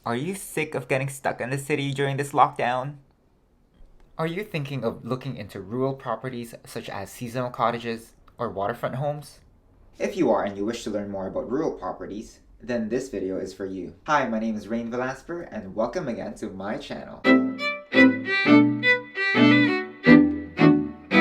Are you sick of getting stuck in the city during this lockdown? Are you thinking of looking into rural properties such as seasonal cottages or waterfront homes? If you are and you wish to learn more about rural properties, then this video is for you. Hi, my name is Rain Velasper and welcome again to my channel.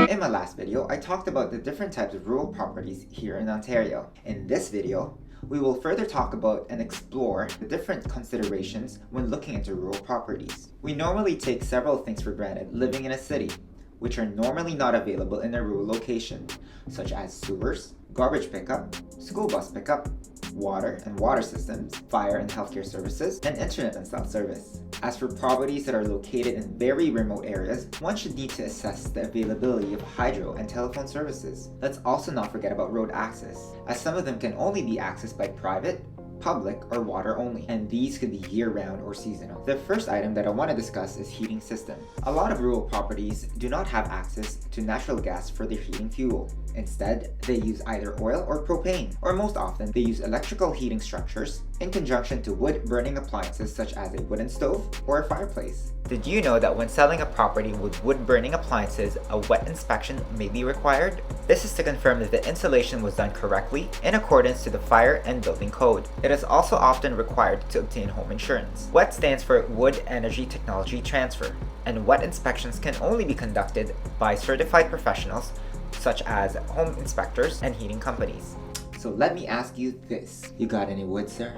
In my last video, I talked about the different types of rural properties here in Ontario. In this video, we will further talk about and explore the different considerations when looking into rural properties. We normally take several things for granted living in a city, which are normally not available in a rural location, such as sewers, garbage pickup, school bus pickup, water and water systems, fire and healthcare services, and internet and cell service. As for properties that are located in very remote areas, one should need to assess the availability of hydro and telephone services. Let's also not forget about road access, as some of them can only be accessed by private, public, or water only, and these could be year-round or seasonal. The first item that I want to discuss is heating system. A lot of rural properties do not have access to natural gas for their heating fuel. Instead, they use either oil or propane, or most often they use electrical heating structures in conjunction to wood-burning appliances such as a wooden stove or a fireplace. Did you know that when selling a property with wood-burning appliances, a wet inspection may be required? This is to confirm that the installation was done correctly in accordance to the fire and building code. It is also often required to obtain home insurance. WET stands for Wood Energy Technology Transfer, and wet inspections can only be conducted by certified professionals such as home inspectors and heating companies. So let me ask you this. You got any wood, sir?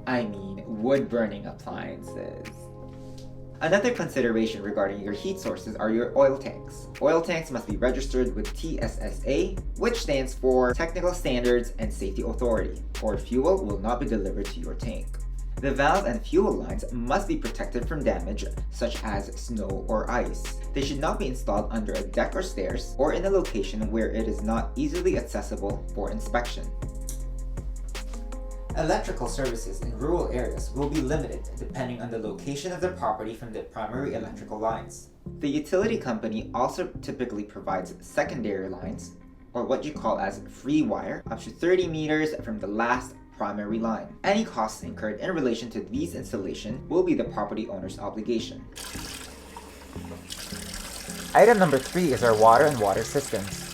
I mean, wood-burning appliances. Another consideration regarding your heat sources are your oil tanks. Oil tanks must be registered with TSSA, which stands for Technical Standards and Safety Authority, or fuel will not be delivered to your tank. The valves and fuel lines must be protected from damage such as snow or ice. They should not be installed under a deck or stairs or in a location where it is not easily accessible for inspection. Electrical services in rural areas will be limited depending on the location of the property from the primary electrical lines. The utility company also typically provides secondary lines, or what you call as free wire, up to 30 meters from the last primary line. Any costs incurred in relation to these installations will be the property owner's obligation. Item number 3 is our water and water systems.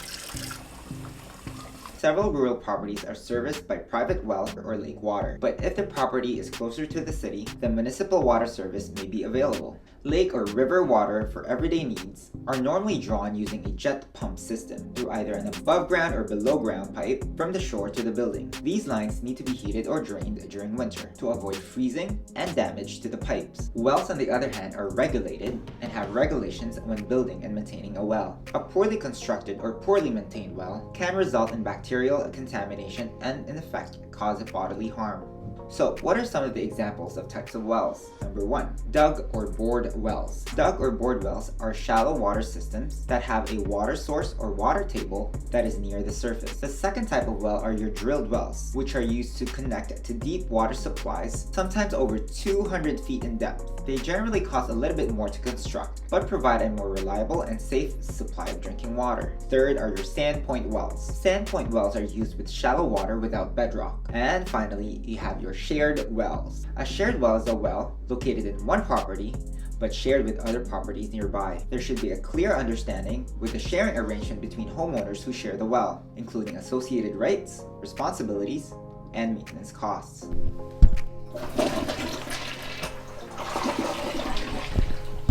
Several rural properties are serviced by private well or lake water, but if the property is closer to the city, the municipal water service may be available. Lake or river water for everyday needs are normally drawn using a jet pump system through either an above ground or below ground pipe from the shore to the building. These lines need to be heated or drained during winter to avoid freezing and damage to the pipes. Wells, on the other hand, are regulated and have regulations when building and maintaining a well. A poorly constructed or poorly maintained well can result in bacterial contamination and in effect cause bodily harm. So, what are some of the examples of types of wells? Number 1. Dug or bored wells. Dug or bored wells are shallow water systems that have a water source or water table that is near the surface. The second type of well are your drilled wells, which are used to connect to deep water supplies, sometimes over 200 feet in depth. They generally cost a little bit more to construct, but provide a more reliable and safe supply of drinking water. Third are your sandpoint wells. Sandpoint wells are used with shallow water without bedrock. And finally, you have your shared wells. A shared well is a well located in one property but shared with other properties nearby. There should be a clear understanding with the sharing arrangement between homeowners who share the well, including associated rights, responsibilities, and maintenance costs.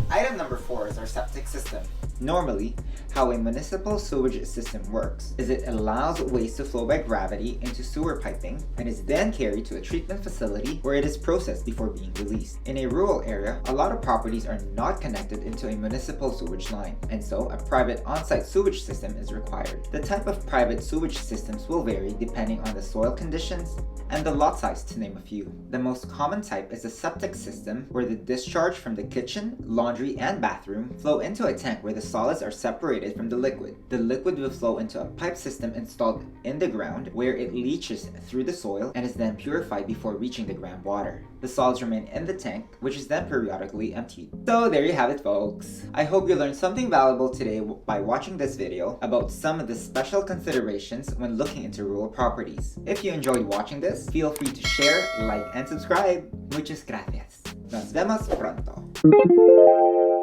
Item number 4 is our septic system. Normally, how a municipal sewage system works is it allows waste to flow by gravity into sewer piping and is then carried to a treatment facility where it is processed before being released. In a rural area, a lot of properties are not connected into a municipal sewage line, and so a private on-site sewage system is required. The type of private sewage systems will vary depending on the soil conditions and the lot size, to name a few. The most common type is a septic system where the discharge from the kitchen, laundry, and bathroom flow into a tank where the solids are separated separated from the liquid. The liquid will flow into a pipe system installed in the ground where it leaches through the soil and is then purified before reaching the groundwater. The solids remain in the tank, which is then periodically emptied. So there you have it, folks. I hope you learned something valuable today by watching this video about some of the special considerations when looking into rural properties. If you enjoyed watching this, feel free to share, like, and subscribe. Muchas gracias. Nos vemos pronto.